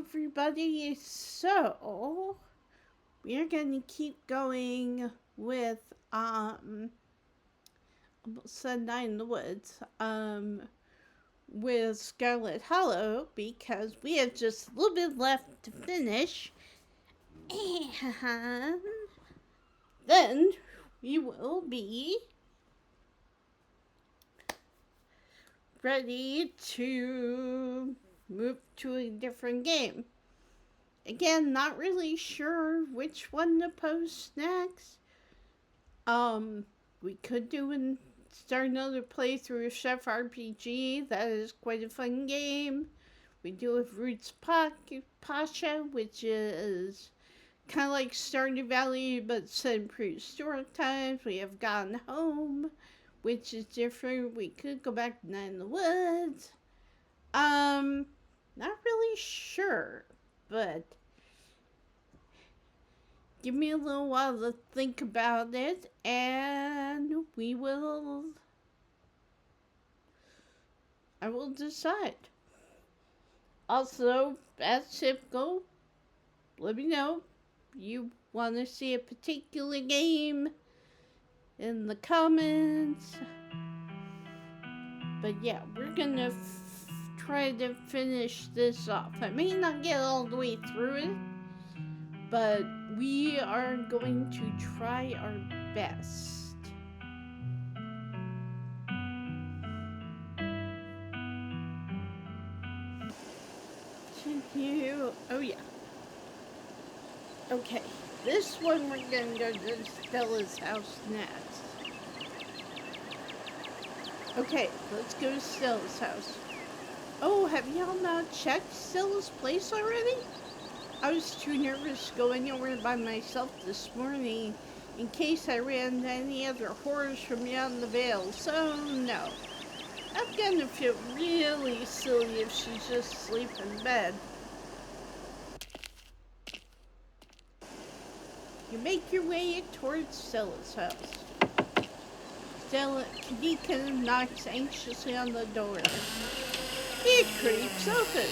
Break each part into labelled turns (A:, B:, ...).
A: everybody. So, we're going to keep going with, almost said Night in the Woods, with Scarlet Hollow, because we have just a little bit left to finish. And then we will be ready to move to a different game. Again, not really sure which one to post next. We could start another playthrough of Chef RPG. That is quite a fun game. We do have Roots Pasha, which is kind of like Stardew Valley, but set in prehistoric times. We have Gone Home, which is different. We could go back to Night in the Woods. Not really sure, but give me a little while to think about it, and I will decide. Also, as typical, let me know if you want to see a particular game in the comments. But yeah, we're gonna try to finish this off. I may not get all the way through it, but we are going to try our best. Oh yeah. Okay, this one we're gonna go to Stella's house next. Okay, let's go to Stella's house. Oh, have y'all not checked Stella's place already? I was too nervous to go anywhere by myself this morning in case I ran into any other horrors from beyond the veil, so no. I'm gonna feel really silly if she's just asleep in bed. You make your way towards Stella's house. Kaneeka knocks anxiously on the door. It creeps open.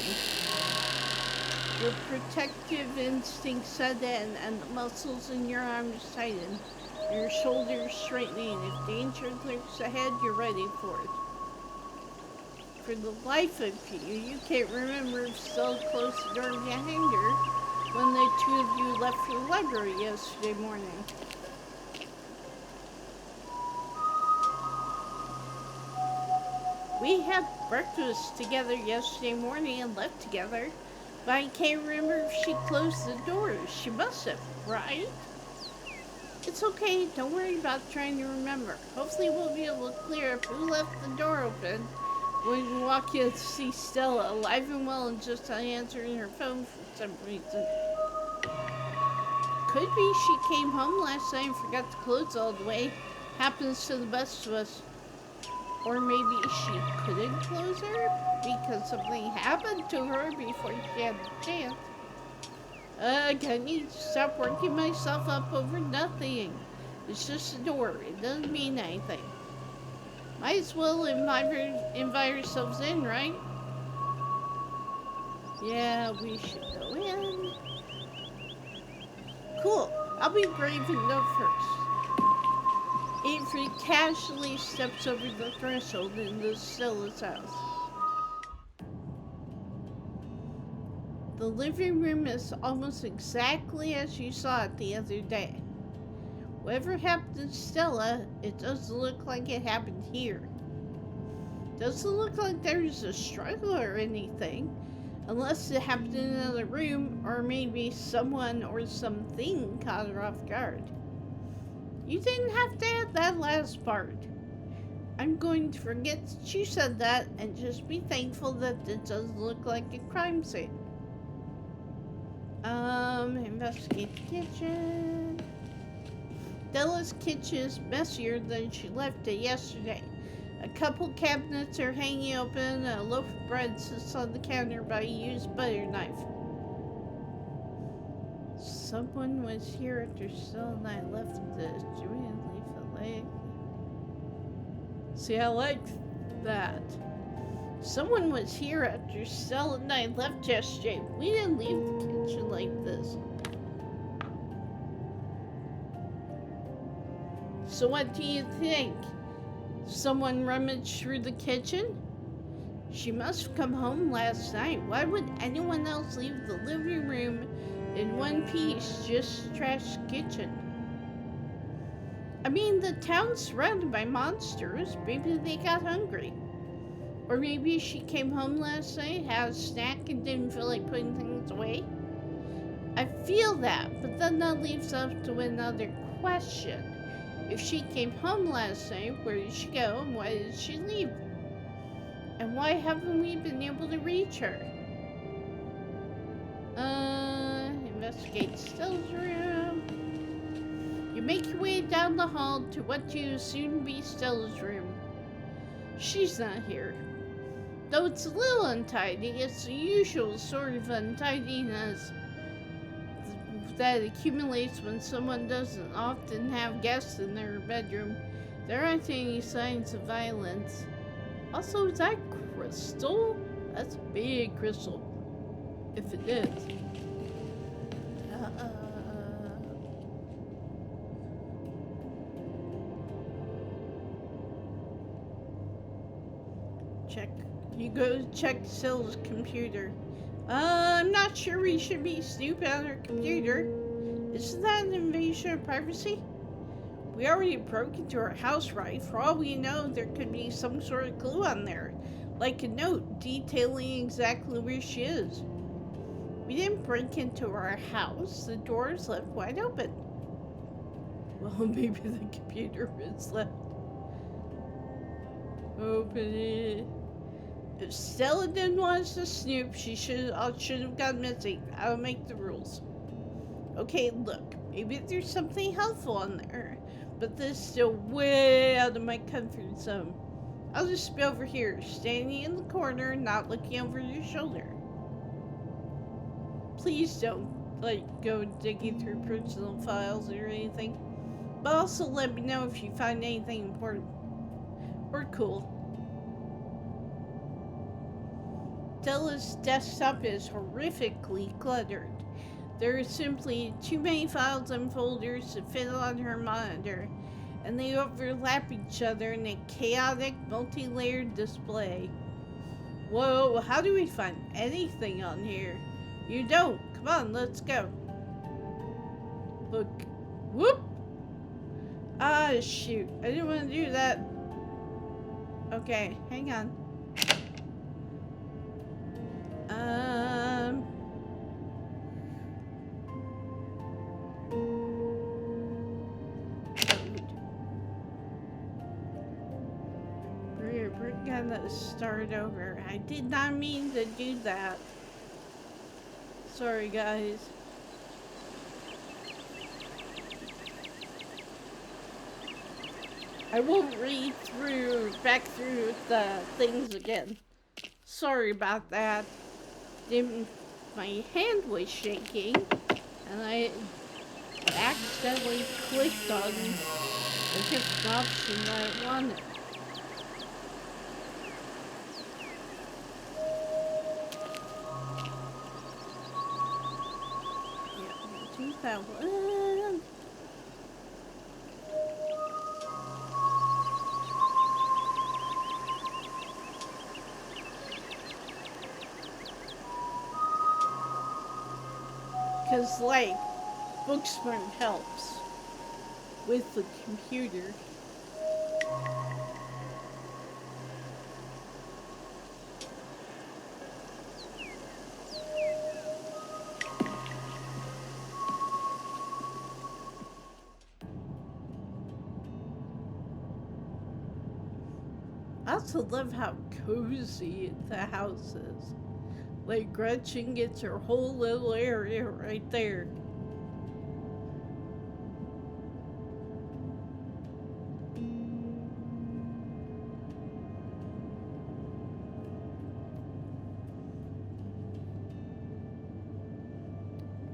A: Your protective instincts set in and the muscles in your arms tighten. Your shoulders straightening. If danger lurks ahead, you're ready for it. For the life of you can't remember if Stella closed the door behind her when the two of you left for the library yesterday morning. We had breakfast together yesterday morning and left together, but I can't remember if she closed the door. She must have, right? It's okay, don't worry about trying to remember. Hopefully we'll be able to clear up who left the door open when we walk in to see Stella alive and well and just not answering her phone for some reason. Could be she came home last night and forgot to close all the way. Happens to the best of us. Or maybe she couldn't close her because something happened to her before she had the chance. I need to stop working myself up over nothing. It's just a door. It doesn't mean anything. Might as well invite ourselves in, right? Yeah, we should go in. Cool. I'll be brave and go first. Avery casually steps over the threshold into Stella's house. The living room is almost exactly as you saw it the other day. Whatever happened to Stella, it doesn't look like it happened here. Doesn't look like there's a struggle or anything, unless it happened in another room, or maybe someone or something caught her off guard. You didn't have to add that last part. I'm going to forget that you said that and just be thankful that it doesn't look like a crime scene. Investigate the kitchen. Stella's kitchen is messier than she left it yesterday. A couple cabinets are hanging open, and a loaf of bread sits on the counter by a used butter knife. Someone was here after Stella and I left the Julian leaf a leg. See, I like that. Someone was here after Stella and I left yesterday. We didn't leave the kitchen like this. So what do you think? Someone rummaged through the kitchen? She must have come home last night. Why would anyone else leave the living room in one piece, just trash the kitchen? I mean, the town's surrounded by monsters. Maybe they got hungry. Or maybe she came home last night, had a snack, and didn't feel like putting things away. I feel that, but then that leaves us to another question. If she came home last night, where did she go and why did she leave? And why haven't we been able to reach her? Investigate Stella's room. You make your way down the hall to what you assume to be Stella's room. She's not here. Though it's a little untidy, it's the usual sort of untidiness that accumulates when someone doesn't often have guests in their bedroom. There aren't any signs of violence. Also, is that crystal? That's a big crystal. If it is. Check. You go check Sybil's computer. I'm not sure we should be snooping on her computer. Isn't that an invasion of privacy? We already broke into her house, right? For all we know, there could be some sort of clue on there. Like a note detailing exactly where she is. We didn't break into her house. The door's left wide open. Well, maybe the computer is left open it. If Stella didn't want us to snoop, she should have gone missing. I'll make the rules. Okay, look, maybe there's something helpful on there, but this is still way out of my comfort zone. I'll just be over here, standing in the corner, not looking over your shoulder. Please don't, go digging through personal files or anything. But also let me know if you find anything important or cool. Stella's desktop is horrifically cluttered. There are simply too many files and folders to fit on her monitor, and they overlap each other in a chaotic, multi-layered display. Whoa, how do we find anything on here? You don't. Come on, let's go. Look. Whoop! Ah, shoot. I didn't want to do that. Okay, hang on. We're gonna start over. I did not mean to do that. Sorry, guys. I won't read back through the things again. Sorry about that. My hand was shaking, and I accidentally clicked on a different option that I wanted. Yeah, do that one. Because, Booksmart helps with the computer. I also love how cozy the house is. Gretchen gets her whole little area right there.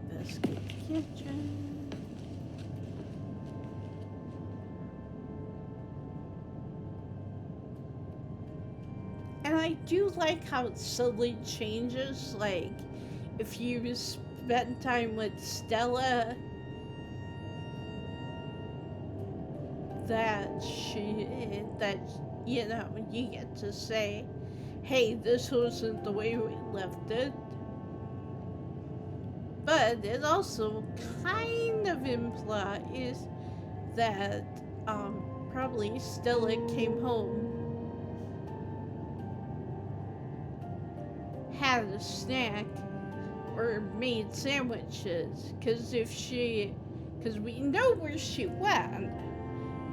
A: Biscuit kitchen. And I do like how it subtly changes. Like, if you spend time with Stella, that you know, you get to say, hey, this wasn't the way we left it. But it also kind of implies that probably Stella came home, had a snack, or made sandwiches. Because we know where she went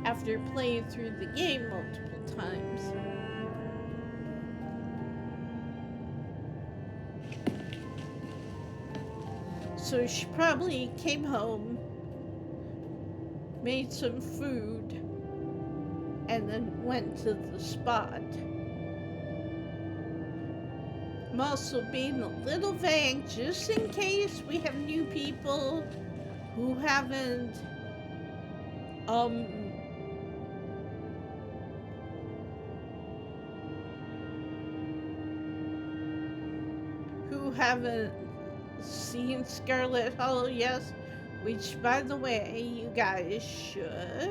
A: after playing through the game multiple times. So she probably came home, made some food, and then went to the spot. I'm also being a little vague just in case we have new people who haven't seen Scarlet Hollow, yes, which, by the way, you guys should.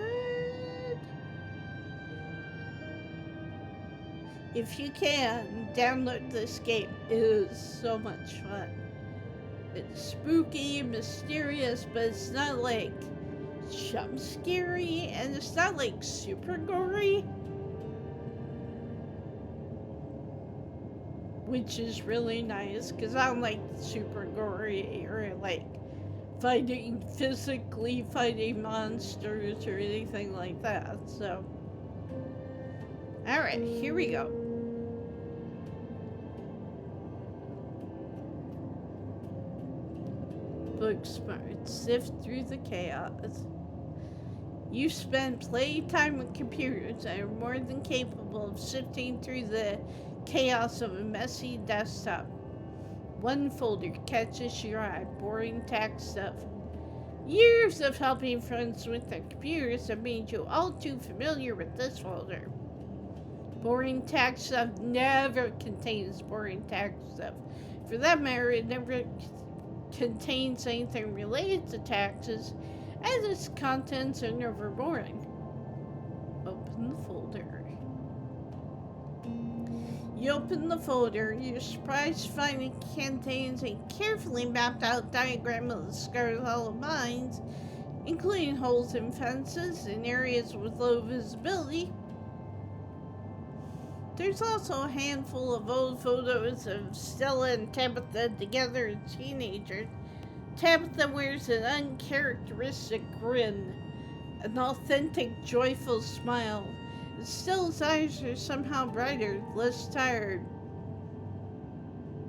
A: If you can, download this game. It is so much fun. It's spooky, mysterious, but it's not like jump scary, and it's not like super gory, which is really nice, because I don't like super gory or like physically fighting monsters or anything like that. So, alright, here we go. Book smart. Sift through the chaos. You spend playtime with computers and are more than capable of sifting through the chaos of a messy desktop. One folder catches your eye, boring tax stuff. Years of helping friends with their computers have made you all too familiar with this folder. Boring tax stuff never contains boring tax stuff. For that matter, it never contains anything related to taxes, as its contents are never boring. Open the folder. You open the folder, you're surprised to find it contains a carefully mapped out diagram of the Scarlet Hollow mines, including holes in fences and areas with low visibility. There's also a handful of old photos of Stella and Tabitha together as teenagers. Tabitha wears an uncharacteristic grin, an authentic, joyful smile. And Stella's eyes are somehow brighter, less tired.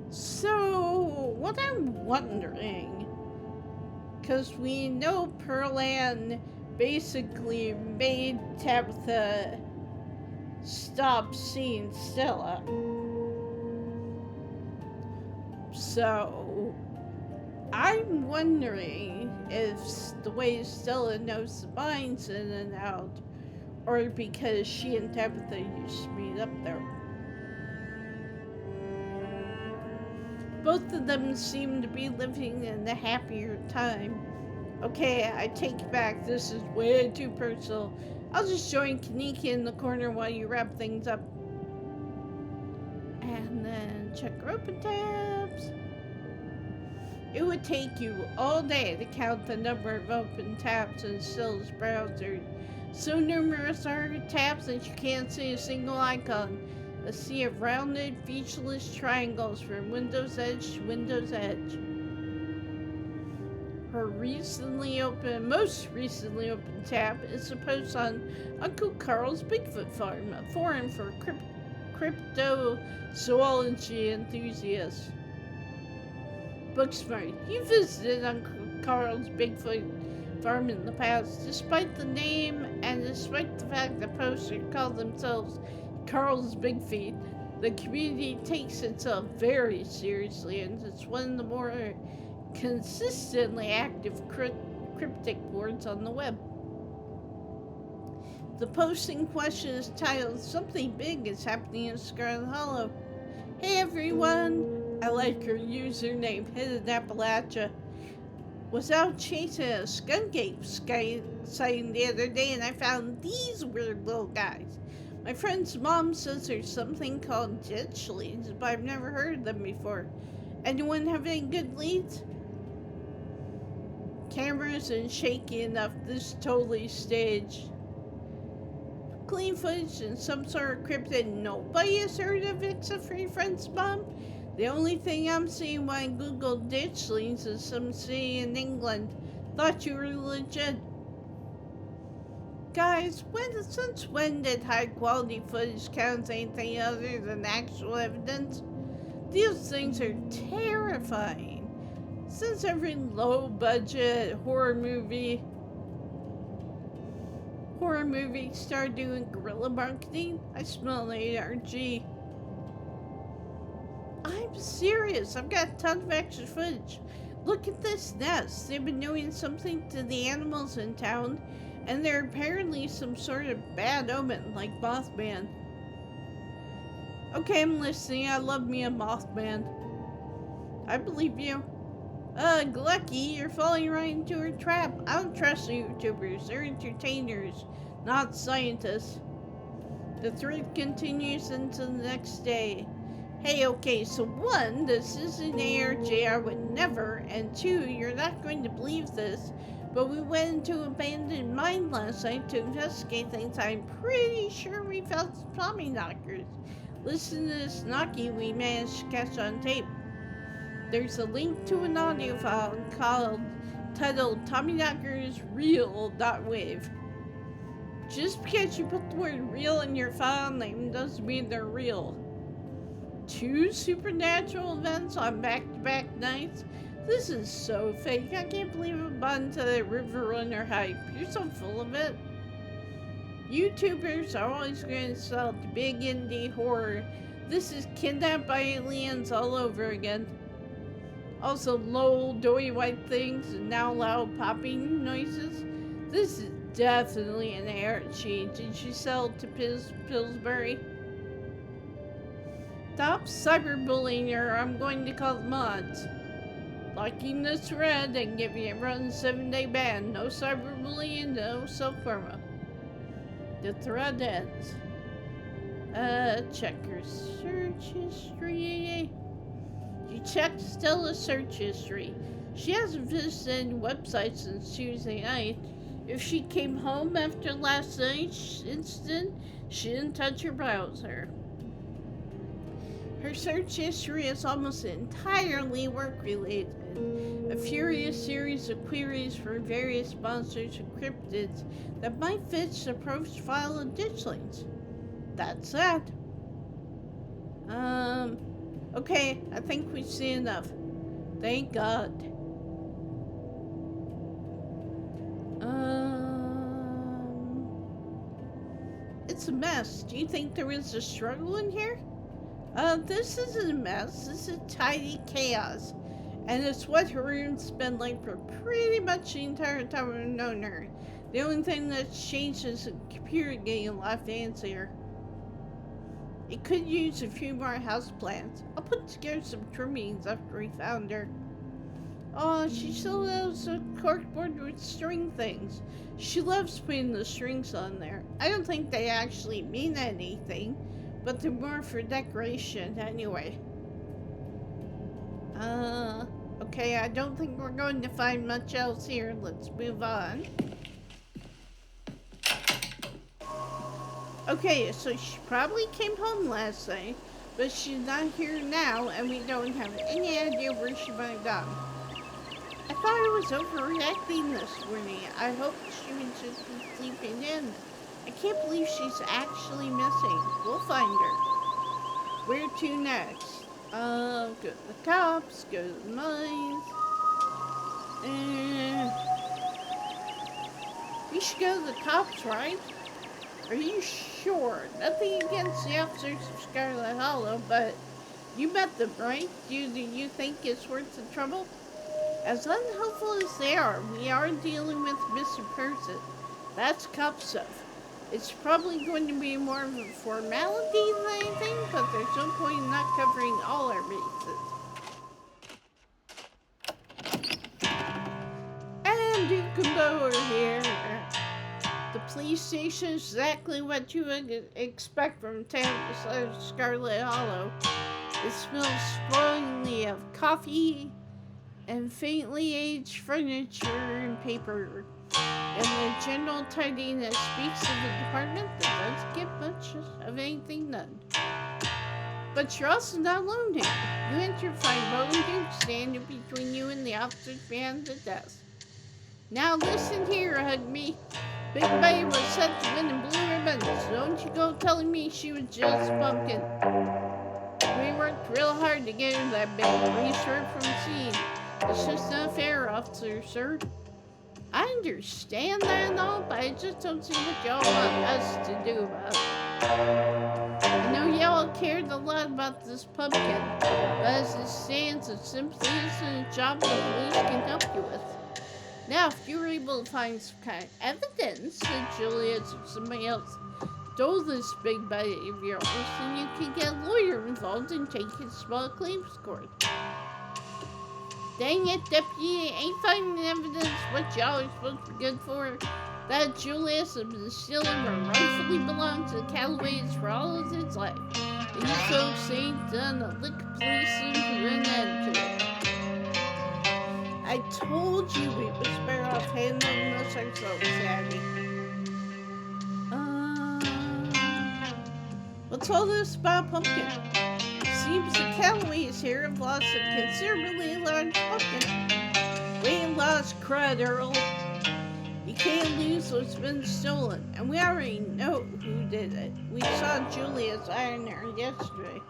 A: So, what I'm wondering, because we know Pearl Ann basically made Tabitha stop seeing Stella. So, I'm wondering if the way Stella knows the mines in and out, or because she and Tabitha used to meet up there. Both of them seem to be living in a happier time. Okay, I take it back, this is way too personal. I'll just join Kaneeka in the corner while you wrap things up. And then check your open tabs. It would take you all day to count the number of open tabs in Stella's browser. So numerous are her tabs that you can't see a single icon. A sea of rounded, featureless triangles from Windows Edge to Windows Edge. Her most recently opened tab is a post on Uncle Carl's Bigfoot Farm, a forum for cryptozoology enthusiasts. Booksmart, you visited Uncle Carl's Bigfoot Farm in the past. Despite the name and despite the fact that posters call themselves Carl's Big Feet, the community takes itself very seriously, and it's one of the more consistently active cryptic boards on the web. The post in question is titled "Something Big is Happening in Scarlet Hollow." Hey everyone! I like her username, Hidden Appalachia. Was out chasing a skunk ape sighting the other day and I found these weird little guys. My friend's mom says there's something called ditchlings, but I've never heard of them before. Anyone have any good leads? Cameras and shaky enough, this totally staged. Clean footage and some sort of cryptid nobody has heard of except for your friend's mom? The only thing I'm seeing when I Google ditchlings is some city in England. Thought you were legit. Guys, since when did high quality footage count as anything other than actual evidence? These things are terrifying. Since every low budget horror movie started doing guerrilla marketing, I smell ARG. I'm serious. I've got a ton of extra footage. Look at this nest. They've been doing something to the animals in town, and they're apparently some sort of bad omen, like Mothman. Okay, I'm listening. I love me a Mothman. I believe you. Glucky, you're falling right into her trap. I don't trust YouTubers. They're entertainers, not scientists. The thread continues into the next day. Hey, okay, so one, this is an ARG, I would never, and two, you're not going to believe this, but we went into an abandoned mine last night to investigate things. I'm pretty sure we found some Tommy knockers. Listen to this knocky we managed to catch on tape. There's a link to an audio file titled Tommy Knockers Real.wave. Just because you put the word real in your file name doesn't mean they're real. 2 supernatural events on back-to-back nights? This is so fake. I can't believe I bought into the River Runner hype. You're so full of it. YouTubers are always going to sell the big indie horror. This is kidnapped by aliens all over again. Also low, doughy white things and now loud popping noises. This is definitely an ARG. Did you sell it to Pillsbury? Stop cyberbullying her, I'm going to call the mods. Liking this thread and giving everyone a 7-day ban. No cyberbullying, no self-karma. The thread ends. Check her search history. You checked Stella's search history. She hasn't visited any websites since Tuesday night. If she came home after last night's incident, she didn't touch her browser. Her search history is almost entirely work-related. A furious series of queries for various monsters and cryptids that might fit the profile of ditchlings. That's that. Okay, I think we've seen enough. Thank God. It's a mess. Do you think there is a struggle in here? This isn't a mess. This is tidy chaos. And it's what her room's been like for pretty much the entire time I've known her. The only thing that's changed is the computer getting a lot fancier. It could use a few more houseplants. I'll put together some trimmings after we found her. Oh, she still has a corkboard with string things. She loves putting the strings on there. I don't think they actually mean anything, but they're more for decoration anyway. Okay, I don't think we're going to find much else here. Let's move on. Okay, so she probably came home last night, but she's not here now, and we don't have any idea where she might have gone. I thought I was overreacting this morning. I hoped she would just be sleeping in. I can't believe she's actually missing. We'll find her. Where to next? Go to the cops, go to the mines. We should go to the cops, right? Are you sure? Nothing against the officers of Scarlet Hollow, but you met them, right? Do you think it's worth the trouble? As unhelpful as they are, we are dealing with a missing person. That's cop stuff. It's probably going to be more of a formality than anything, but there's no point in not covering all our bases. And you can go over here. The police station is exactly what you would expect from Scarlet Hollow. It smells strongly of coffee and faintly aged furniture and paper. And the general tidiness speaks of a department that doesn't get much of anything done. But you're also not alone here. You enter find Bo and Duke standing between you and the officers behind the desk. Now listen here, hug me. Big Bay was set to win in blue ribbons. Don't you go telling me she was just a pumpkin. We worked real hard to get her that big. Release her from the scene. It's just not fair, officer, sir. I understand that and all, but I just don't see what y'all want us to do about it. I know y'all cared a lot about this pumpkin, but as it stands, it simply isn't a job the police can help you with. Now, if you were able to find some kind of evidence that Julius or somebody else stole this big bite of yours, then you could get a lawyer involved and take it to small claims court. Dang it, deputy, ain't finding evidence what y'all are supposed to be good for. That Julius has been stealing what rightfully belongs to the Callaways for all of his life. And you folks ain't done a lick of policing to put an end to it. I told you we was better off handling this ourselves, Abby. What's all this about pumpkin? Seems the Callaways here have lost a considerably large pumpkin. We ain't lost crud, Earl. You can't lose what's been stolen, and we already know who did it. We saw Julius iron her yesterday.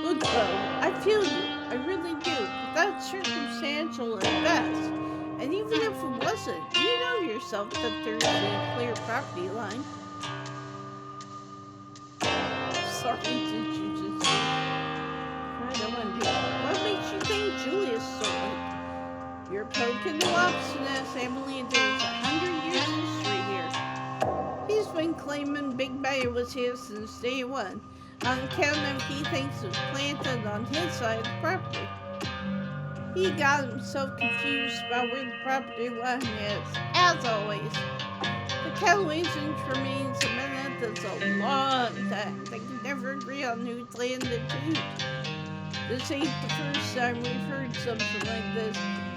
A: Look, Bo, I feel you. I really do. But that's circumstantial at best. And even if it wasn't, you know yourself that there's a clear property line. Sorry, did you just say? I don't wonder. What makes you think Julius stole it? You're poking the obstinate, Emily. There's 100 years history here. He's been claiming Big Bay was his since day one. On account of he thinks it was planted on his side of the property. He got himself confused about where the property line is, as always. The Callaways and Tremaines have been at this a long time. They can never agree on who's landed who. This ain't the first time we've heard something like this,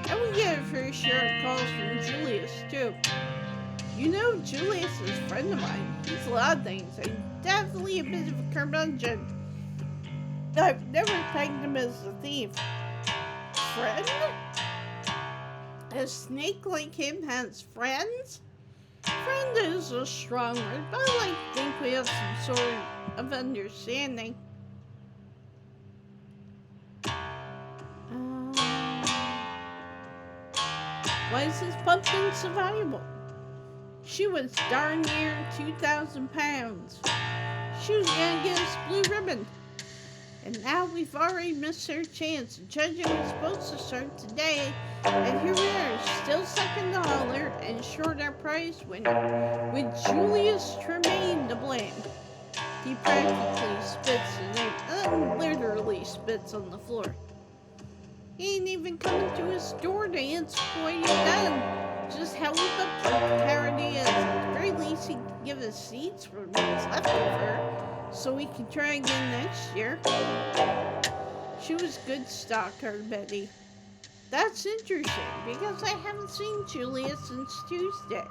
A: and we get a fair share of calls from Julius, too. You know, Julius is a friend of mine. He's a lot of things, and definitely a bit of a curmudgeon. I've never pegged him as a thief. Friend? A snake like him has friends? Friend is a strong word, but I like to think we have some sort of understanding. Why is this pumpkin so valuable? She was darn near 2,000 pounds. She was gonna get us blue ribbon. And now we've already missed our chance. The judging was supposed to start today, and here we are, still second to holler and short our prize winner, with Julius Tremaine to blame. He practically spits and literally spits on the floor. He ain't even coming to his door to answer what he's done. Just held up like the coward he is. At the very least, he can give us seats for what's left of her, so we can try again next year. She was good stock, our Betty. That's interesting, because I haven't seen Julius since Tuesday.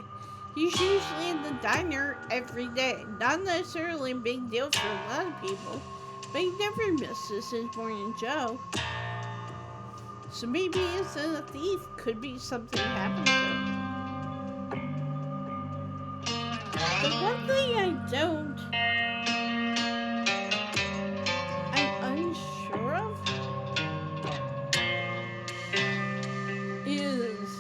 A: He's usually in the diner every day. Not necessarily a big deal for a lot of people, but he never misses his morning Joe. So maybe he isn't a thief. Could be something happened to him. But one thing I'm unsure of, is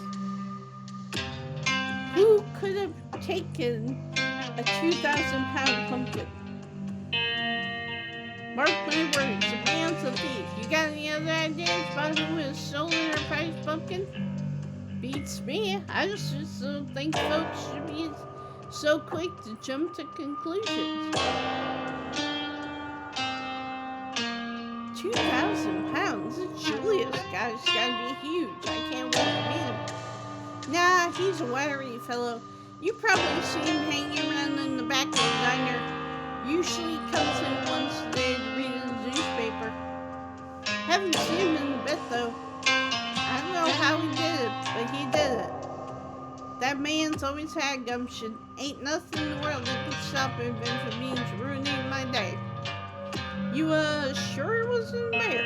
A: who could have taken a 2,000-pound pumpkin. Mark my words, the man's a thief. You got any other ideas about who has stolen our prized pumpkin? Beats me. I just don't think folks should be So quick to jump to conclusions. 2,000 pounds? This Julius guy's gotta be huge. I can't wait to meet him. Nah, he's a wiry fellow. You probably see him hanging around in the back of the diner. Usually comes in once a day to read his newspaper. Haven't seen him in a bit though. I don't know how he did it, but he did it. That man's always had gumption. Ain't nothing in the world that could stop him from means ruining my day. You, sure it wasn't a bear?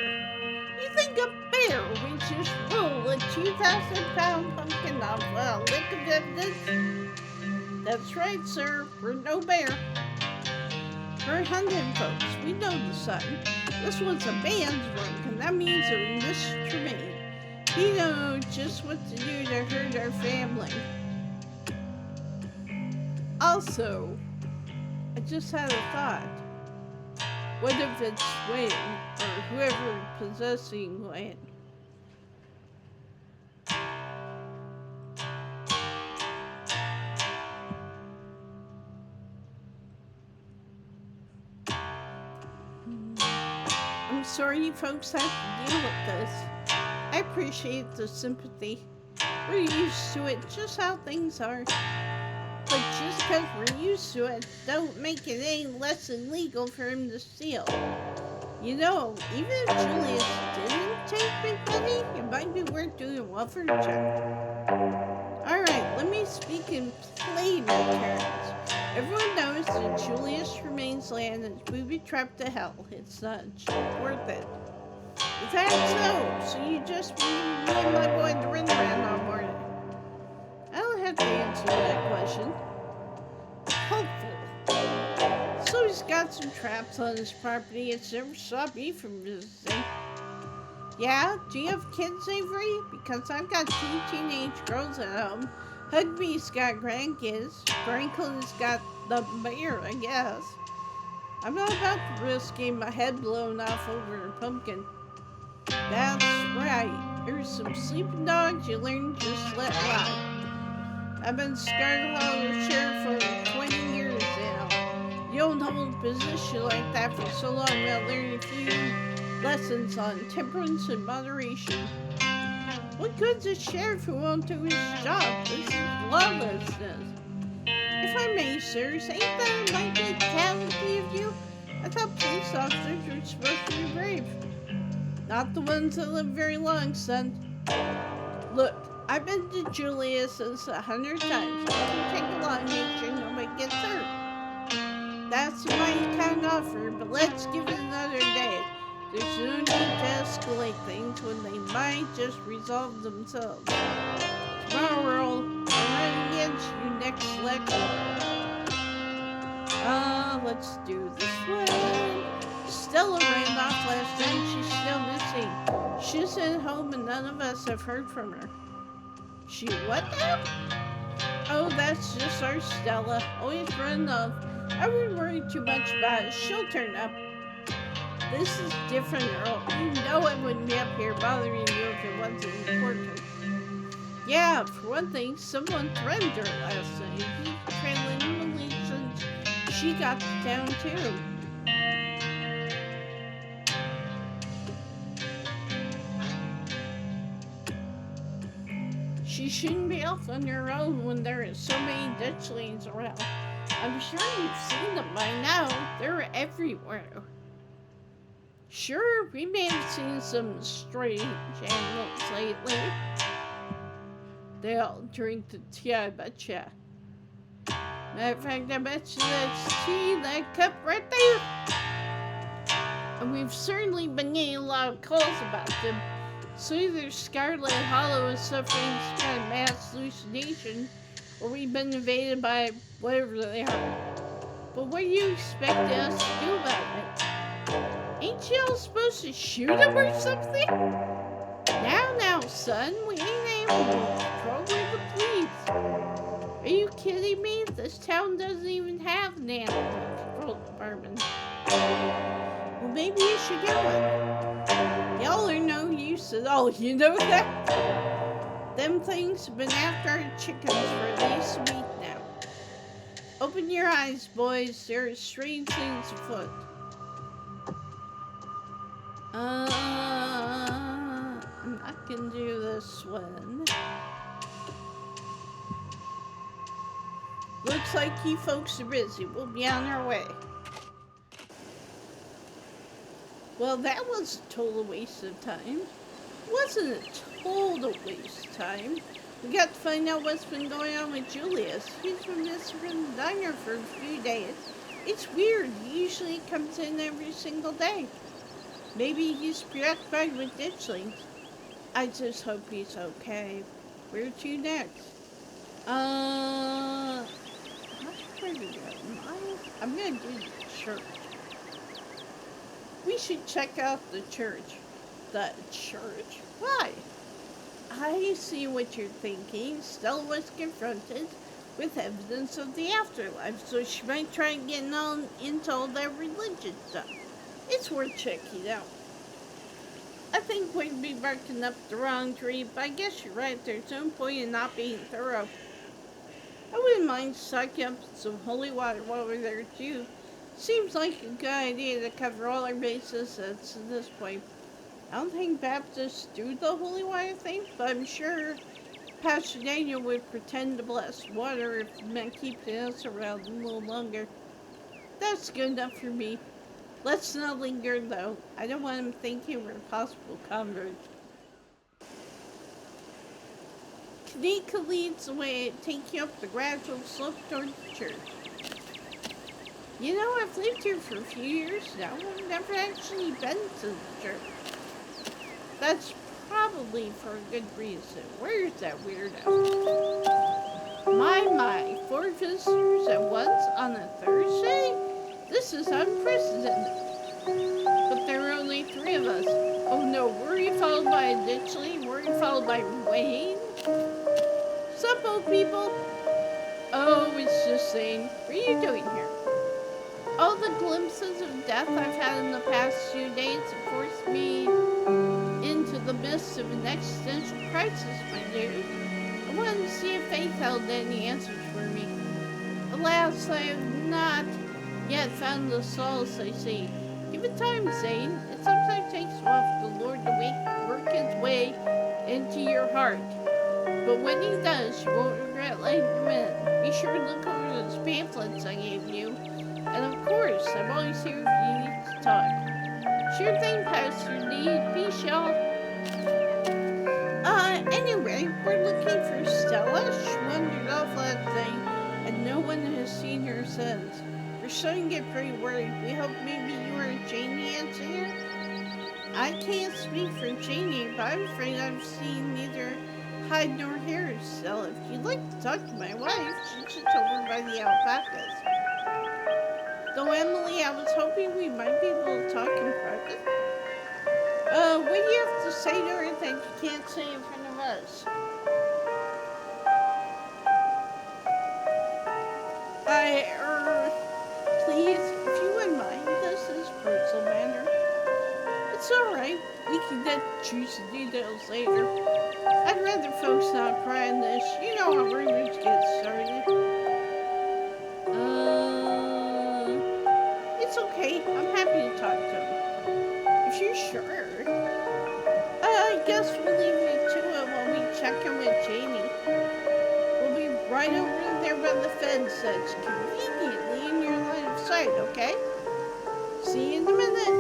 A: You think a bear would just roll a 2,000-pound pumpkin off a lick of evidence? That's right, sir. We're no bear. We're hunting folks. We know the sun. This was a man's work, and that means it was Mr. Tremaine. He knows just what to do to hurt our family. Also, I just had a thought. What if it's Wayne, or whoever possessing Wayne? I'm sorry you folks have to deal with this. I appreciate the sympathy. We're used to it, just how things are. But just because we're used to it, don't make it any less illegal for him to steal. You know, even if Julius didn't take big money, it might be worth doing a welfare check. Alright, let me speak in plain terms. Everyone knows that Julius Tremaine's land is booby-trapped to hell. It's not worth it. Is that so? So you just me and my boy to run around all morning? I don't have to answer that question. Hopeful. So he's got some traps on his property. It's never stopped me from visiting. Yeah? Do you have kids, Avery? Because I've got 2 teenage girls at home. Hugby's got grandkids. Franklin's got the mayor, I guess. I'm not about to risk getting my head blown off over a pumpkin. That's right. There's some sleeping dogs you learn to just let lie. I've been Scarlet Hollow Sheriff for 20 years now. You don't hold a position like that for so long without learning a few lessons on temperance and moderation. What good's a sheriff who won't do his job? This is lawlessness. If I may, sirs, ain't that a likely casualty of you? I thought police officers were supposed to be brave. Not the ones that live very long, son. Look, I've been to Julius's 100 times. I can take along, make sure nobody gets hurt. That's a mighty kind offer, but let's give it another day. There's no need to escalate things when they might just resolve themselves. Tomorrow, Earl, I'm running against you next lecture. Let's do this one. Stella ran off last night. She's still missing. She's at home and none of us have heard from her. She what now? Oh, that's just our Stella. Always running off. I wouldn't worry too much about it. She'll turn up. This is different, Earl. You know I wouldn't be up here bothering you if it wasn't important. Yeah, for one thing, someone threatened her last night. He's trailing Emily since she got to town too. She shouldn't be off on her own when there are so many Dutchlings around. I'm sure you've seen them by now. They're everywhere. Sure, we may have seen some strange animals lately. They all drink the tea, I betcha. Matter of fact, I bet you that's tea in that cup right there. And we've certainly been getting a lot of calls about them. So either Scarlet Hollow is suffering some kind of mass hallucination, or we've been invaded by whatever they are. But what do you expect us to do about it? Ain't y'all supposed to shoot them or something? Now, son, we ain't animal control, we're the police. Are you kidding me? This town doesn't even have an animal control department. Well, maybe you should get one. Y'all are no use at all, you know that? Them things have been after our chickens for at least a week now. Open your eyes, boys. There are strange things afoot. I'm not gonna do this one. Looks like you folks are busy. We'll be on our way. Well, that was a total waste of time. Wasn't a total waste of time. We got to find out what's been going on with Julius. He's been missing from the diner for a few days. It's weird. He usually comes in every single day. Maybe he's preoccupied with ditchlings. I just hope he's okay. Where to next? Where to go? I'm gonna do the church. We should check out the church. The church? Why? I see what you're thinking. Stella was confronted with evidence of the afterlife, so she might try and get into all that religious stuff. It's worth checking out. I think we'd be barking up the wrong tree, but I guess you're right. There's no point in not being thorough. I wouldn't mind sucking up some holy water while we're there, too. Seems like a good idea to cover all our bases at this point. I don't think Baptists do the holy water thing, but I'm sure Pastor Daniel would pretend to bless water if it meant keeping us around a little longer. That's good enough for me. Let's not linger, though. I don't want him thinking we're possible converts. Kaneeka leads the way, taking up the gradual slope toward the church. You know, I've lived here for a few years now. I've never actually been to the church. That's probably for a good reason. Where's that weirdo? My, 4 visitors at once on a Thursday? This is unprecedented. But there are only 3 of us. Oh no, were you followed by a ditchling? Were you followed by Wayne? Sup, old people? Oh, it's just saying. What are you doing here? All the glimpses of death I've had in the past few days have forced me into the midst of an existential crisis, my dear. I wanted to see if faith held any answers for me. Alas, I have not yet found the solace I seek. Give it time, Zane. It sometimes takes a while for the Lord to work his way into your heart. But when he does, you won't regret letting him in. Be sure to look over those pamphlets I gave you. And of course, I'm always here if you need to talk. Sure thing, Pastor D. Peace, y'all. Anyway, we're looking for Stella. She wandered off last night, and no one has seen her since. We're starting to get pretty worried. We hope maybe you or Janie answer here. I can't speak for Janie, but I'm afraid I've seen neither hide nor hair of Stella. If you'd like to talk to my wife, she's just over by the alpacas. Though, Emily, I was hoping we might be able to talk in private. What do you have to say to her that you can't say in front of us? Please, if you wouldn't mind, this is a personal matter. It's alright, we can get juicy details later. I'd rather folks not pry on this. You know how rumors get started. It's okay, I'm happy to talk to him. If you're sure. I guess we'll leave you to it while we check in with Janie. We'll be right over there by the fence that's conveniently in your line of sight, okay? See you in a minute.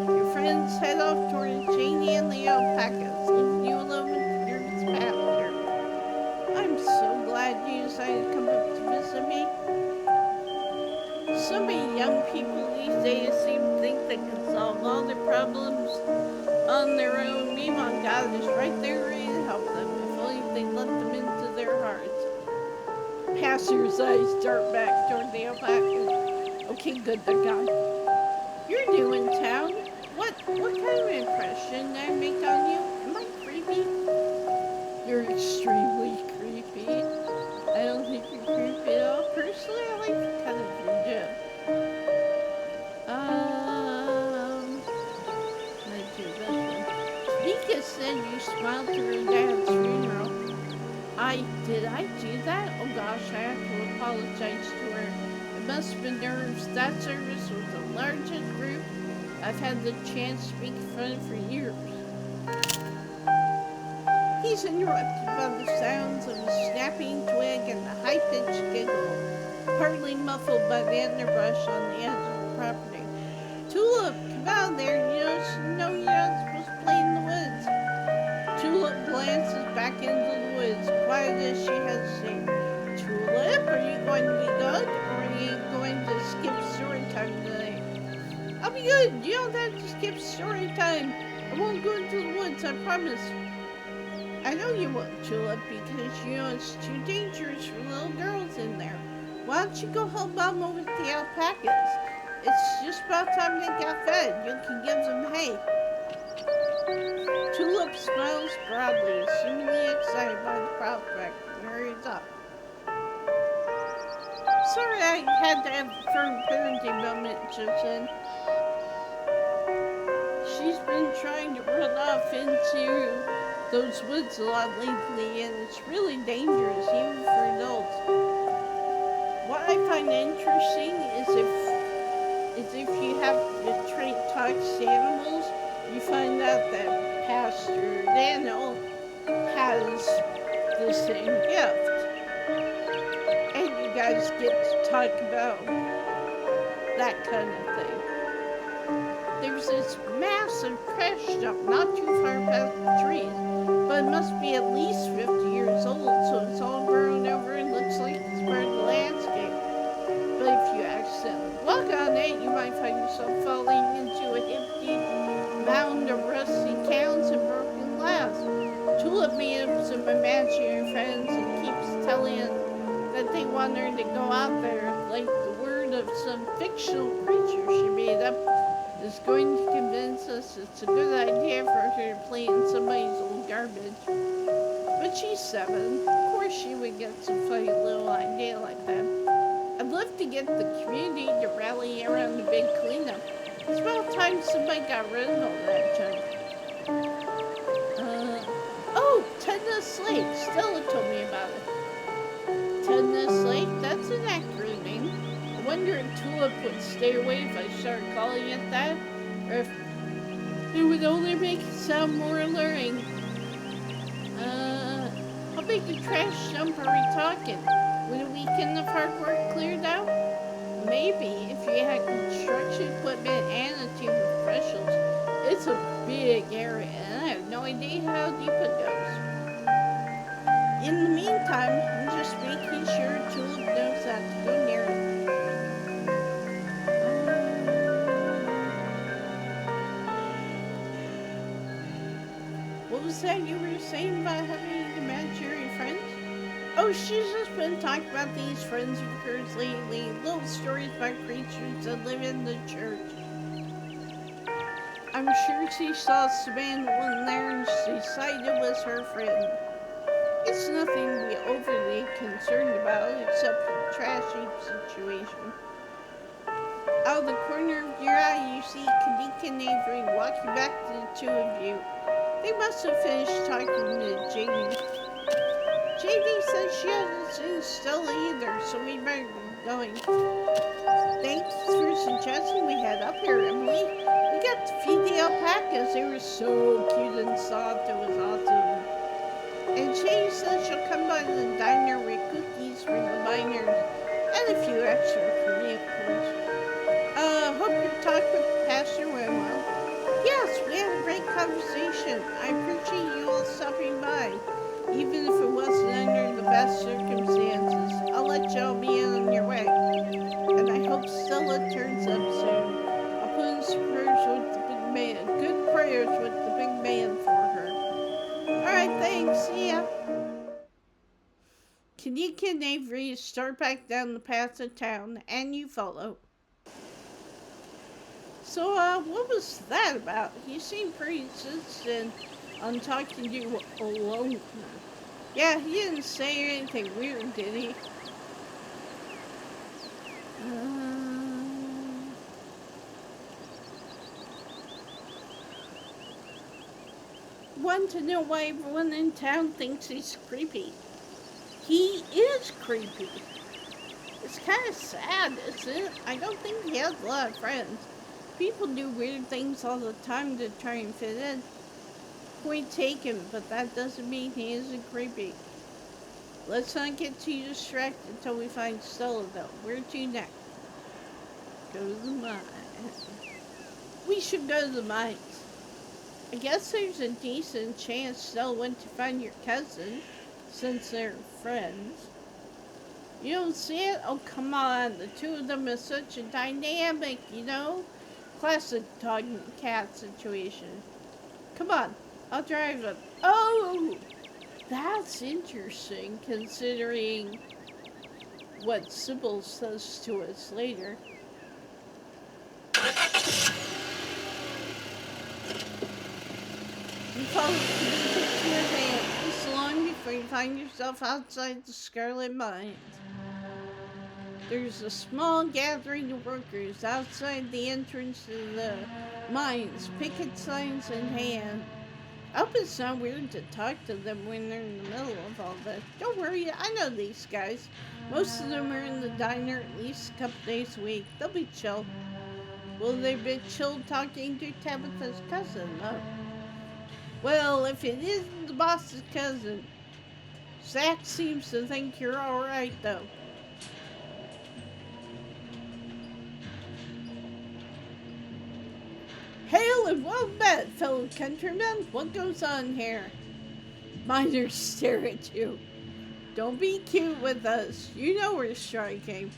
A: Your friends head off toward Janie and the alpacas, leaving you alone with your nervous passenger. I'm so glad you decided to come up to visit me. So many young people these days seem to think they can solve all their problems on their own. Meanwhile, God is right there ready to help them, if only they let them into their hearts. Passer's eyes dart back toward the alpacas. Okay, good, they're gone. You're new in town. What kind of impression did I make on you? Am I creepy? You're extremely creepy. I don't think you're creepy at all. Personally, I like the cut of your jib. Let's do this one. Kaneeka said you smiled to her dad's funeral. I Did I do that? Oh gosh, I have to apologize to her. It must have been nerves. That service was the largest group I've had the chance to speak in front of for years. He's interrupted by the sounds of a snapping twig and a high-pitched giggle, partly muffled by the underbrush on the edge of the property. Tulip, come out there. You know you're not supposed to play in the woods. Tulip glances back into the woods, quiet as she hesitates. Tulip, are you going to be good, or are you going to skip story time today? I'll be good. You don't have to skip story time. I won't go into the woods, I promise. I know you won't, Tulip, because it's too dangerous for little girls in there. Why don't you go help Mama with the alpacas? It's just about time they got fed. You can give them hay. Tulip smiles broadly, seemingly excited by the prospect, and hurries up. Sorry I had to have a firm parenting moment just then. She's been trying to run off into those woods a lot lately, and it's really dangerous, even for adults. What I find interesting is if you have to train talks to animals, you find out that Pastor Daniel has the same gift. And you guys get to talk about that kind of thing. There's this massive crash dump not too far past the trees, but it must be at least 50 years old, so it's all grown over and looks like it's part of the landscape. But if you accidentally walk on it, you might find yourself falling into a hip-deep mound of rusty cans and broken glass. Tulip made up some imaginary friends and keeps telling them that they want her to go out there, like the word of some fictional creature she made up is going to convince us it's a good idea for her to play in somebody's old garbage. But she's 7. Of course she would get some funny little idea like that. I'd love to get the community to rally around the big cleanup. It's about time somebody got rid of all that junk. Oh, Tedna's Lake. Stella told me about it. Tedna's Lake? That's an accurate name. I wonder if Tulip would stay away if I started calling it that, or if it would only make it sound more alluring. How big a trash dump are we talking? Would a weekend of hard work cleared out? Maybe, if you had construction equipment and a team of professionals. It's a big area, and I have no idea how deep it goes. In the meantime, I'm just making sure Tulip knows not to go near it. What was that you were saying about having imaginary friends? Oh, she's just been talking about these friends of hers lately. Little stories about creatures that live in the church. I'm sure she saw Savannah one there and she decided it was her friend. It's nothing to be overly concerned about except for the trash heap situation. Out of the corner of your eye, you see Kaneeka and Avery walking back to the two of you. They must have finished talking to JD. JD says she hasn't seen Stella either, so we better be going. Thanks for suggesting we head up here, Emily. We got to feed the alpacas. They were so cute and soft. It was awesome. And Shay says she'll come by the diner with cookies for the miners. And a few extra for me, of course. Hope your talk with Pastor went well. Yes, we had a great conversation. I appreciate you all stopping by, even if it wasn't under the best circumstances. I'll let y'all be on your way. And I hope Stella turns up soon. I'll put in some prayers with the big man. Good prayers with the big man for her. Alright, thanks. See ya. Kaneeka and Avery start back down the path of town, and you follow. So, what was that about? He seemed pretty insistent on talking to you alone. Yeah, he didn't say anything weird, did he? Want to know why everyone in town thinks he's creepy. He is creepy. It's kind of sad, isn't it? I don't think he has a lot of friends. People do weird things all the time to try and fit in. Point taken, but that doesn't mean he isn't creepy. Let's not get too distracted until we find Stella, though. Where to next? Go to the mines. We should go to the mines. I guess there's a decent chance Stella went to find your cousin, since they're friends. You don't see it? Oh, come on. The two of them is such a dynamic, you know? Classic dog and cat situation. Come on, I'll drive them. Oh! That's interesting, considering what Sybil says to us later. You follow the picture of hand this long before you find yourself outside the Scarlet Mines. There's a small gathering of workers outside the entrance to the mines, picket signs in hand. I hope it's not weird to talk to them when they're in the middle of all this. Don't worry, I know these guys. Most of them are in the diner at least a couple days a week. They'll be chill. Will they be chill talking to Tabitha's cousin, though? Well, if it isn't the boss's cousin, Zach seems to think you're alright, though. Hail and well met, fellow countrymen. What goes on here? Miners stare at you. Don't be cute with us. You know we're striking.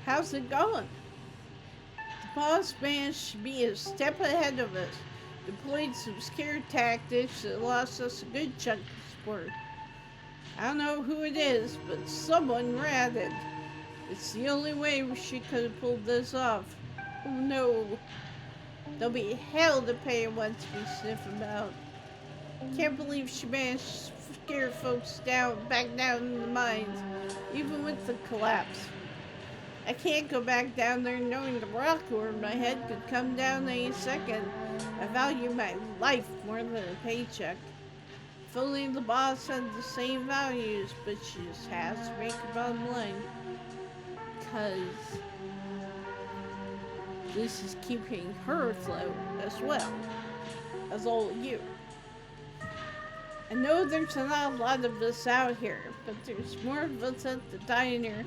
A: How's it going? The boss managed to be a step ahead of us. Deployed some scare tactics that lost us a good chunk of support. I don't know who it is, but someone ratted. It's the only way she could have pulled this off. Oh no. There'll be hell to pay once we sniff them out. Can't believe she managed to scare folks back down in the mines, even with the collapse. I can't go back down there knowing the rock over my head could come down any second. I value my life more than a paycheck. If only the boss had the same values, but she just has to make her bottom line. 'Cause this is keeping her afloat as well as all of you. I know there's not a lot of us out here, but there's more of us at the diner,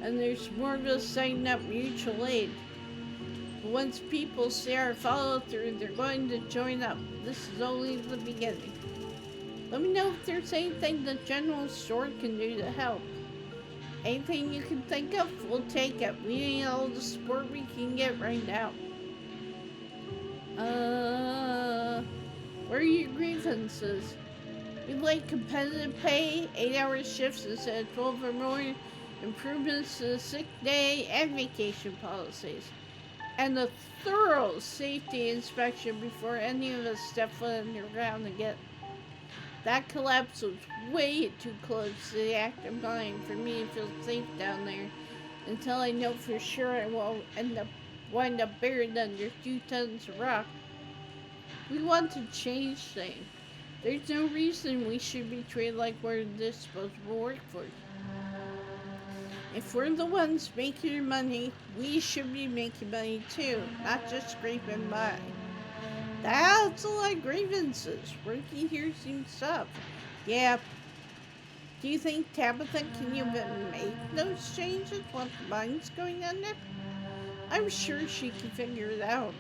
A: and there's more of us signing up mutual aid. But once people see our follow-through, they're going to join up. This is only the beginning. Let me know if there's anything the general store can do to help. Anything you can think of, we'll take it. We need all the support we can get right now. What are your grievances? We'd like competitive pay, 8-hour shifts instead of 12 or more, improvements to the sick day and vacation policies, and a thorough safety inspection before any of us step foot underground again. That collapse was way too close to the active mine for me to feel safe down there until I know for sure I won't wind up buried under 2 tons of rock. We want to change things. There's no reason we should be treated like we're disposable workforce. If we're the ones making money, we should be making money too, not just scraping by. That's a lot of grievances. Working here seems tough. Yeah. Do you think Tabitha can even make those changes while the mine's going under? I'm sure she can figure it out.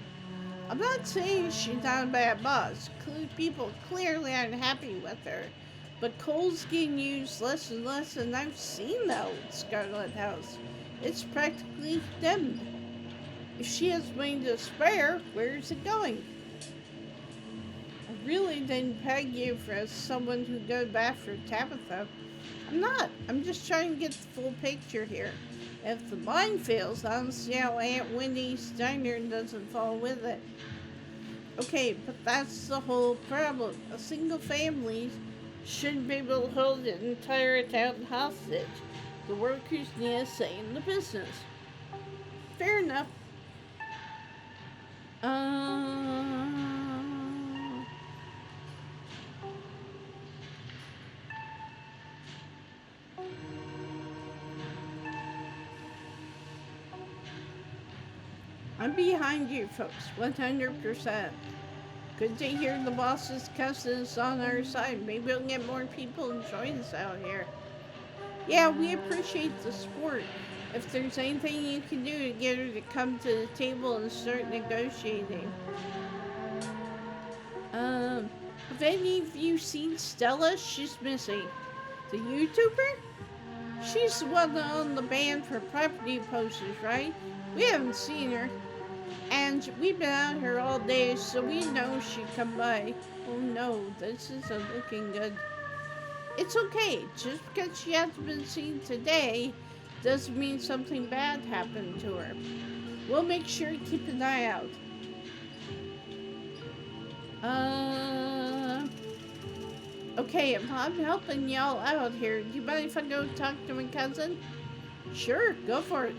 A: I'm not saying she's not a bad boss. People clearly aren't happy with her. But coal's getting used less and less, and I've seen the old Scarlet House. It's practically condemned. If she has money to spare, where's it going? I really didn't peg you for someone who goes back for Tabitha. I'm not. I'm just trying to get the full picture here. If the mine fails, I don't see how Aunt Wendy's diner doesn't fall with it. Okay, but that's the whole problem. A single family Shouldn't be able to hold an entire town hostage. The workers need a say in the business. Fair enough. I'm behind you folks, 100%. Good to hear the boss's cousin is on our side. Maybe we'll get more people to join us out here. Yeah, we appreciate the support. If there's anything you can do to get her to come to the table and start negotiating. Have any of you seen Stella? She's missing. The YouTuber? She's the one on the ban for property posters, right? We haven't seen her. And we've been out here all day, so we know she'd come by. Oh no, this isn't looking good. It's okay. Just because she hasn't been seen today doesn't mean something bad happened to her. We'll make sure to keep an eye out. Okay, if I'm helping y'all out here, do you mind if I go talk to my cousin? Sure, go for it.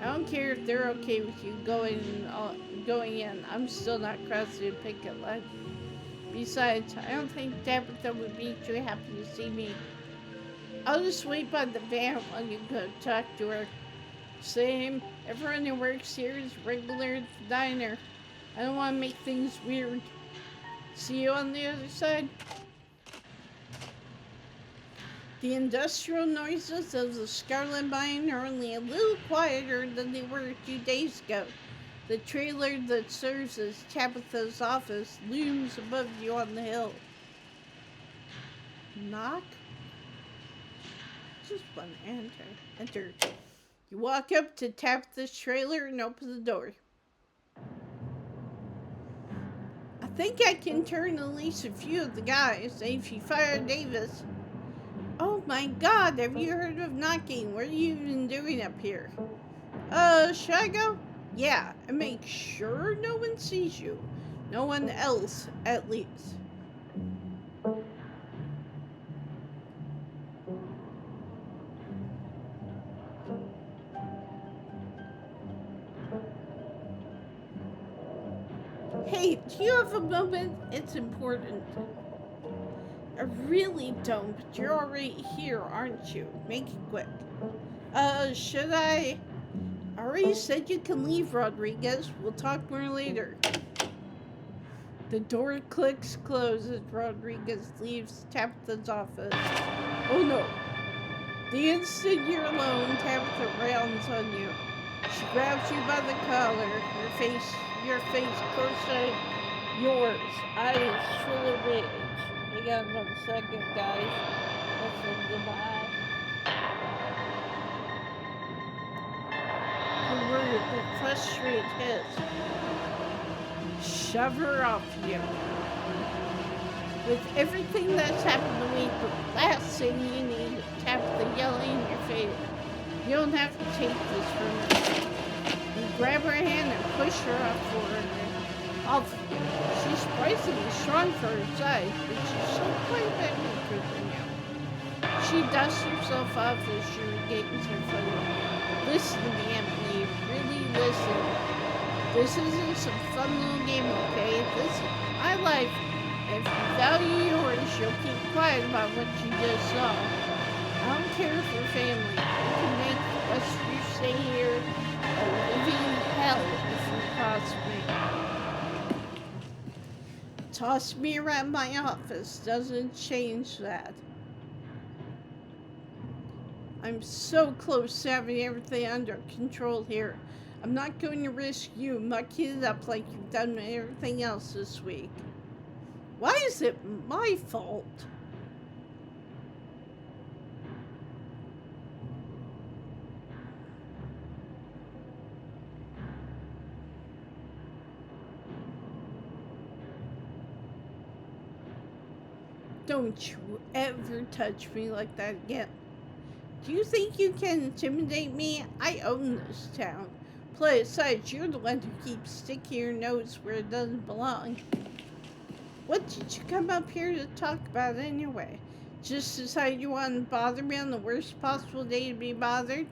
A: I don't care if they're okay with you going in. I'm still not crossing the picket line. Besides, I don't think Tabitha would be too happy to see me. I'll just wait by the van while you go talk to her. Same. Everyone who works here is regular at the diner. I don't want to make things weird. See you on the other side. The industrial noises of the Scarlet Mine are only a little quieter than they were 2 days ago. The trailer that serves as Tabitha's office looms above you on the hill. Knock? Just want to enter. You walk up to Tabitha's trailer and open the door. I think I can turn at least a few of the guys, if you fire Davis. Oh my god, have you heard of knocking? What are you even doing up here? Should I go? Yeah, and make sure no one sees you. No one else, at least. Hey, do you have a moment? It's important. I really don't, but you're already here, aren't you? Make it quick. Should I? I already said you can leave, Rodriguez. We'll talk more later. The door clicks closed as Rodriguez leaves Tabitha's office. Oh no. The instant you're alone, Tabitha rounds on you. She grabs you by the collar, your face close to yours, eyes full of rage. Hang on 1 second, guys. Listen, goodbye. The word with frustrated hiss. Shove her off you. With everything that's happened to me, the last thing you need is Tabitha yelling in your face. You don't have to take this from her. You grab her hand and push her off you. She's surprisingly strong for her size, but she's still quite a bit weaker than you. She dusts herself off as she regains her footing. Listen to me, Emily. Really listen. This isn't some fun little game, okay? This is my life. If you value yours, you'll keep quiet about what you just saw. I don't care if you're family. You can make the rest of you stay here a living hell if you cross me. Toss me around my office doesn't change that. I'm so close to having everything under control here. I'm not going to risk you mucking it up like you've done with everything else this week. Why is it my fault? Don't you ever touch me like that again. Do you think you can intimidate me? I own this town. Plus, besides, you're the one who keeps sticking your nose where it doesn't belong. What did you come up here to talk about anyway? Just decide you want to bother me on the worst possible day to be bothered?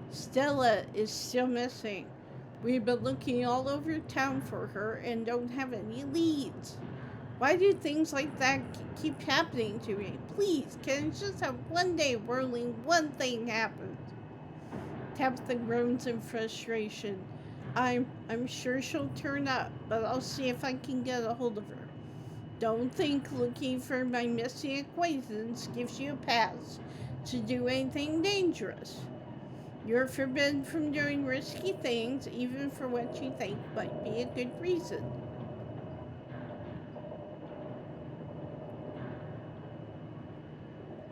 A: Stella is still missing. We've been looking all over town for her and don't have any leads. Why do things like that keep happening to me? Please, can it just have one day where only one thing happens? Tabitha groans in frustration. I'm sure she'll turn up, but I'll see if I can get a hold of her. Don't think looking for my missing acquaintance gives you a pass to do anything dangerous. You're forbidden from doing risky things, even for what you think might be a good reason.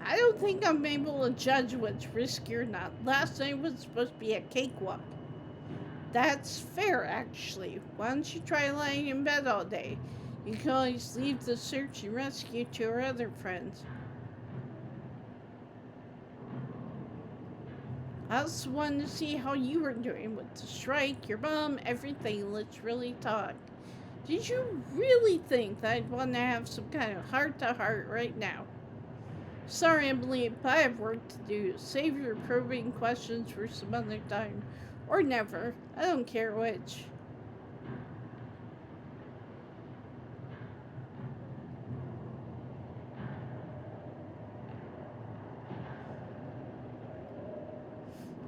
A: I don't think I'm able to judge what's risky or not. Last night was supposed to be a cakewalk. That's fair, actually. Why don't you try lying in bed all day? You can always leave the search and rescue to our other friends. I also wanted to see how you were doing with the strike, your mom, everything. Let's really talk. Did you really think that I'd want to have some kind of heart-to-heart right now? Sorry, Emily, but I have work to do. Save your probing questions for some other time. Or never. I don't care which.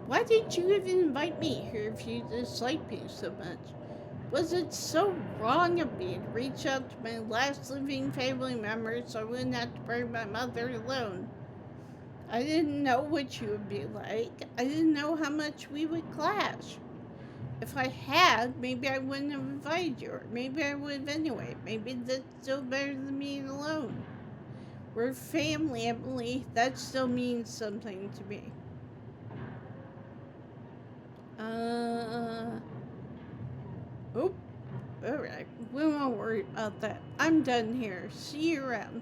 A: Why did you even invite me here if you dislike me so much? Was it so wrong of me to reach out to my last living family member so I wouldn't have to bury my mother alone? I didn't know what you would be like. I didn't know how much we would clash. If I had, maybe I wouldn't have invited you, or maybe I would have anyway. Maybe that's still better than being alone. We're family, Emily. That still means something to me. Oh, alright. We won't worry about that. I'm done here. See you around.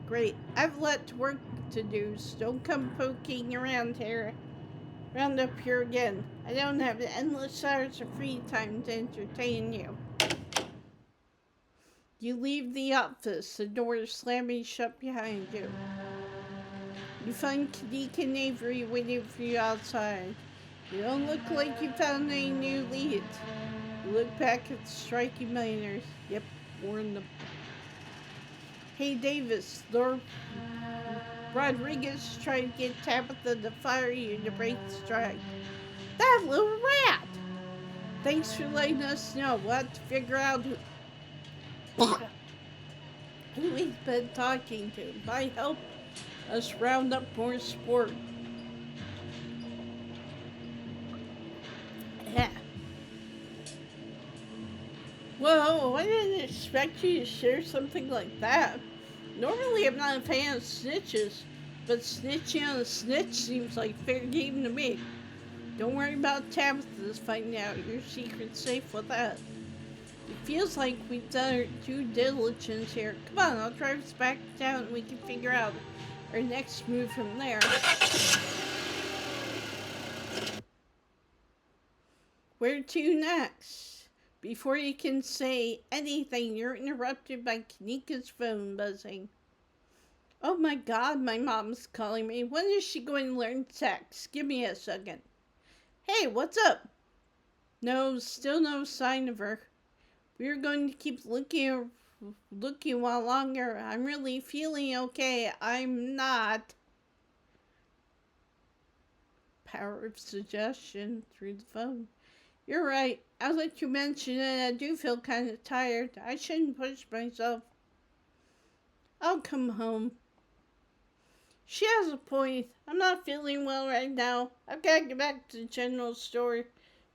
A: Great. I've lots of work to do, so don't come poking around up here again. I don't have endless hours of free time to entertain you. You leave the office, the door slamming shut behind you. You find Kaneeka and Avery waiting for you outside. You don't look like you found any new leads. You look back at the striking miners. Yep, warned them. Hey, Davis, Lord Rodriguez tried to get Tabitha to fire you to break the strike. That little rat! Thanks for letting us know. We'll have to figure out who he's been talking to. Might help us round up more support. Yeah. Whoa, I didn't expect you to share something like that. Normally, I'm not a fan of snitches, but snitching on a snitch seems like fair game to me. Don't worry about Tabitha's finding out. Your secret's safe with that. It feels like we've done our due diligence here. Come on, I'll drive us back to town and we can figure out our next move from there. Where to next? Before you can say anything, you're interrupted by Kaneeka's phone buzzing. Oh my god, my mom's calling me. When is she going to learn text? Give me a second. Hey, what's up? No, still no sign of her. We're going to keep looking while longer. I'm really feeling okay. I'm not. Power of suggestion through the phone. You're right. I'll let you mention it. I do feel kind of tired. I shouldn't push myself. I'll come home. She has a point. I'm not feeling well right now. I've got to get back to the general store.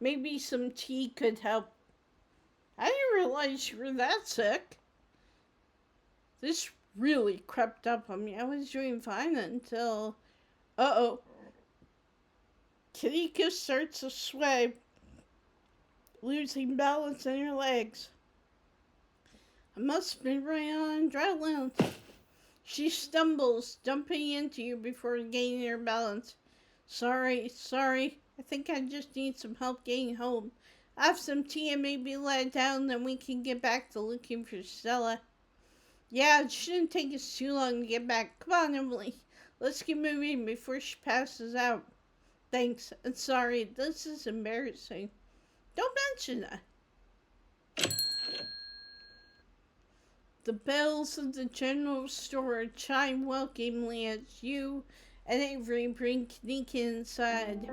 A: Maybe some tea could help. I didn't realize you were that sick. This really crept up on me. I was doing fine until... Uh-oh. Kaneeka starts to sway, losing balance in her legs. I must have been running on adrenaline. She stumbles, jumping into you before gaining her balance. Sorry. I think I just need some help getting home. Have some tea and maybe lie down, then we can get back to looking for Stella. Yeah, it shouldn't take us too long to get back. Come on, Emily. Let's get moving before she passes out. Thanks, and sorry, this is embarrassing. Don't mention that. The bells of the general store chime welcomingly as you and Avery bring Kaneeka inside.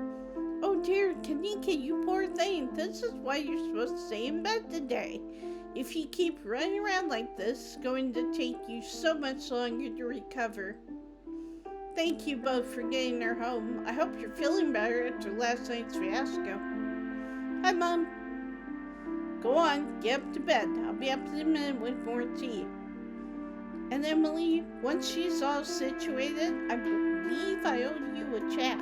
A: Oh dear, Kaneeka, you poor thing. This is why you're supposed to stay in bed today. If you keep running around like this, it's going to take you so much longer to recover. Thank you both for getting her home. I hope you're feeling better after last night's fiasco. Hi, Mom. Go on, get up to bed. I'll be up in a minute with more tea. And Emily, once she's all situated, I believe I owe you a chat.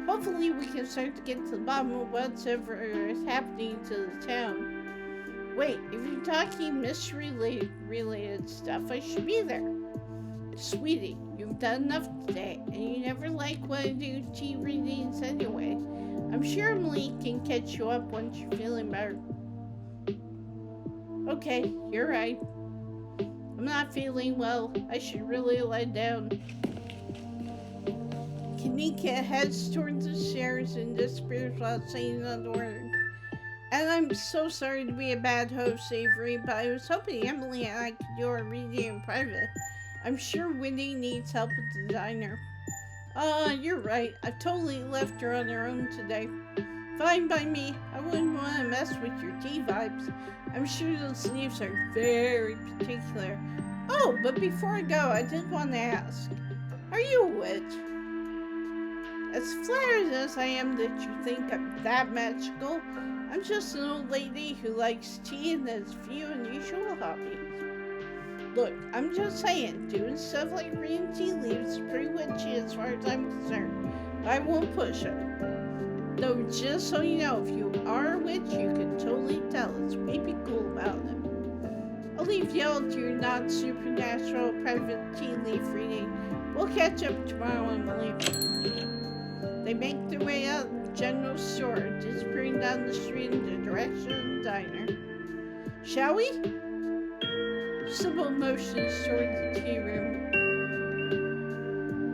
A: Hopefully we can start to get to the bottom of whatever is happening to the town. Wait, if you're talking mystery-related stuff, I should be there. Sweetie, you've done enough today, and you never like when I do tea readings anyway. I'm sure Emily can catch you up once you're feeling better. Okay, you're right. I'm not feeling well. I should really lie down. Kaneeka heads towards the stairs and disappears without saying another word. And I'm so sorry to be a bad host, Avery, but I was hoping Emily and I could do our reading in private. I'm sure Winnie needs help with the diner. You're right. I've totally left her on her own today. Fine by me. I wouldn't want to mess with your tea vibes. I'm sure those leaves are very particular. Oh, but before I go, I did want to ask. Are you a witch? As flattered as I am that you think I'm that magical, I'm just an old lady who likes tea and has few unusual hobbies. Look, I'm just saying, doing stuff like reading tea leaves is pretty witchy as far as I'm concerned. But I won't push it. Though, just so you know, if you are a witch, you can totally tell. It's maybe cool about it. I'll leave y'all to your not-supernatural private tea leaf reading. We'll catch up tomorrow, Emily. They make their way out of the general store, disappearing down the street in the direction of the diner. Shall we? Sybil motions toward the tea room.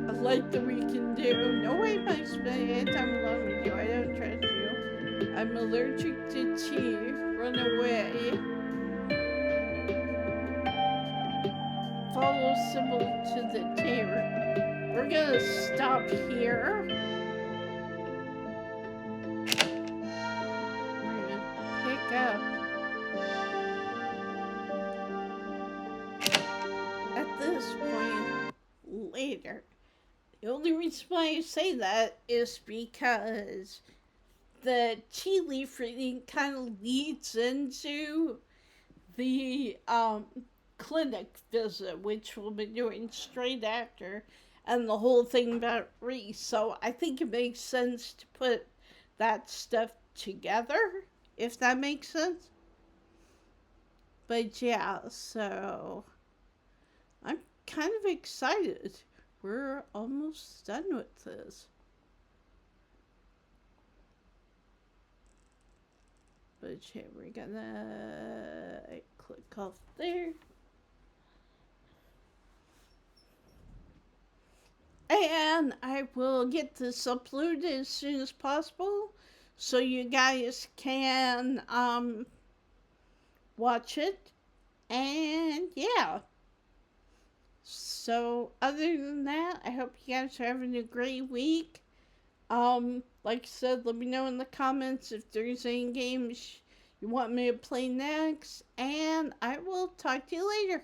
A: A light that we can do. No way am I spending any time alone with you. I don't trust you. I'm allergic to tea. Run away. Follow Sybil to the tea room. We're gonna stop here. We're gonna pick up at this point later. The only reason why I say that is because the tea leaf reading kind of leads into the clinic visit, which we'll be doing straight after, and the whole thing about Reese. So I think it makes sense to put that stuff together, if that makes sense. But yeah, so I'm kind of excited. We're almost done with this. But yeah, we're gonna click off there. And I will get this uploaded as soon as possible so you guys can watch it. And yeah. So other than that, I hope you guys are having a great week. Like I said, let me know in the comments if there's any games you want me to play next. And I will talk to you later.